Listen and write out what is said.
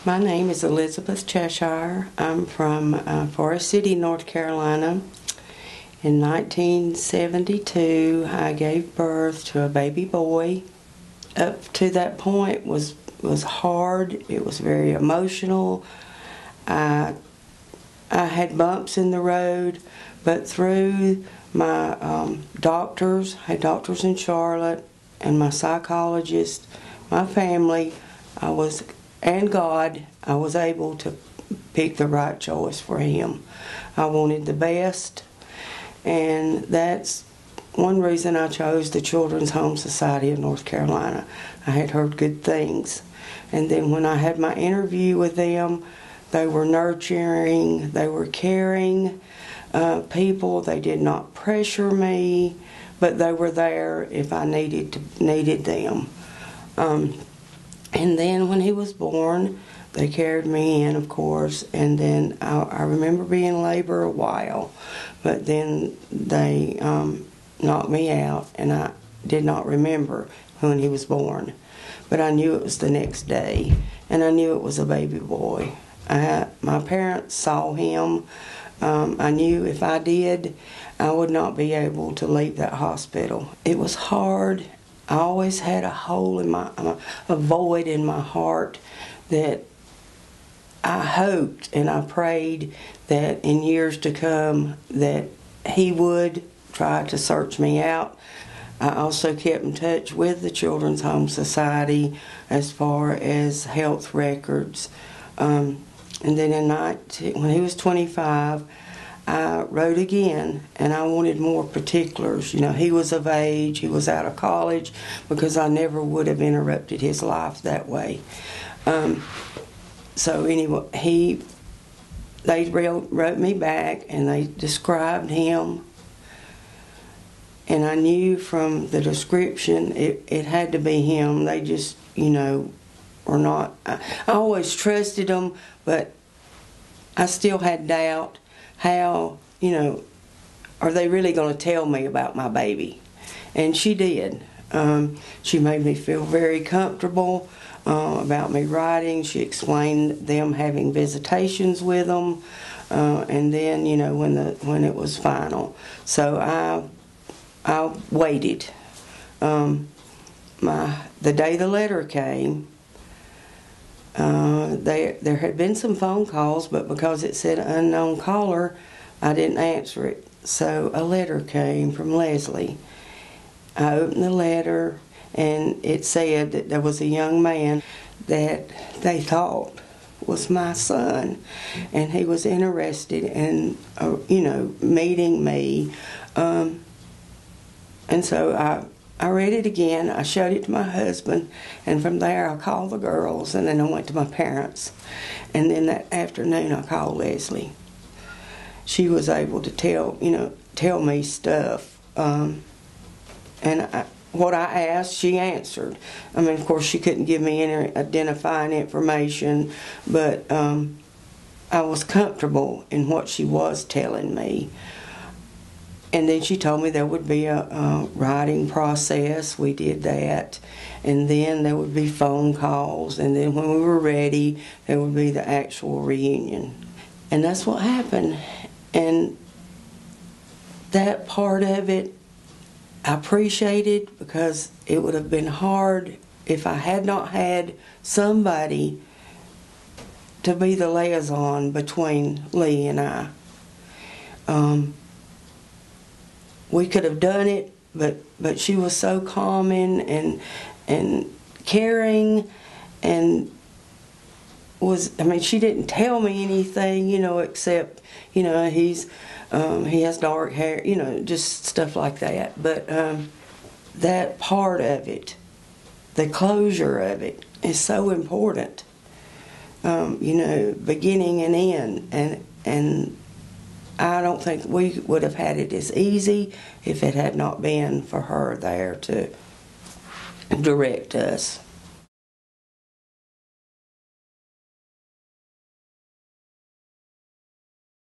My name is Elizabeth Cheshire. I'm from Forest City, North Carolina. In 1972, I gave birth to a baby boy. Up to that point was hard. It was very emotional. I had bumps in the road, but through my doctors, I had doctors in Charlotte, and my psychologist, my family, and God, I was able to pick the right choice for him. I wanted the best, and that's one reason I chose the Children's Home Society of North Carolina. I had heard good things. And then when I had my interview with them, they were nurturing, they were caring people. They did not pressure me, but they were there if I needed them. And then when he was born, they carried me in, of course, and then I remember being in labor a while, but then they knocked me out, and I did not remember when he was born. But I knew it was the next day, and I knew it was a baby boy. My parents saw him. I knew if I did, I would not be able to leave that hospital. It was hard. I always had a hole in a void in my heart that I hoped and I prayed that in years to come that he would try to search me out. I also kept in touch with the Children's Home Society as far as health records. And then when he was 25, I wrote again, and I wanted more particulars. You know, he was of age, he was out of college, because I never would have interrupted his life that way. So anyway, they wrote me back, and they described him, and I knew from the description it had to be him. They just, were not. I always trusted them, but I still had doubt. How, are they really going to tell me about my baby? And she did. She made me feel very comfortable about me writing. She explained them having visitations with them, and then, when it was final. So I waited. The day the letter came, there had been some phone calls, but because it said unknown caller, I didn't answer it. So a letter came from Leslie. I opened the letter, and it said that there was a young man that they thought was my son, and he was interested in, meeting me. And so I read it again, I showed it to my husband, and from there I called the girls, and then I went to my parents. And then that afternoon I called Leslie. She was able to tell me stuff. What I asked, she answered. I mean, of course, she couldn't give me any identifying information, but I was comfortable in what she was telling me. And then she told me there would be a writing process. We did that. And then there would be phone calls. And then when we were ready, there would be the actual reunion. And that's what happened. And that part of it, I appreciated, because it would have been hard if I had not had somebody to be the liaison between Lee and I. We could have done it, but she was so calming and caring, and she didn't tell me anything, except, he has dark hair, just stuff like that. But that part of it, the closure of it, is so important. Beginning and end, and I don't think we would have had it as easy if it had not been for her there to direct us.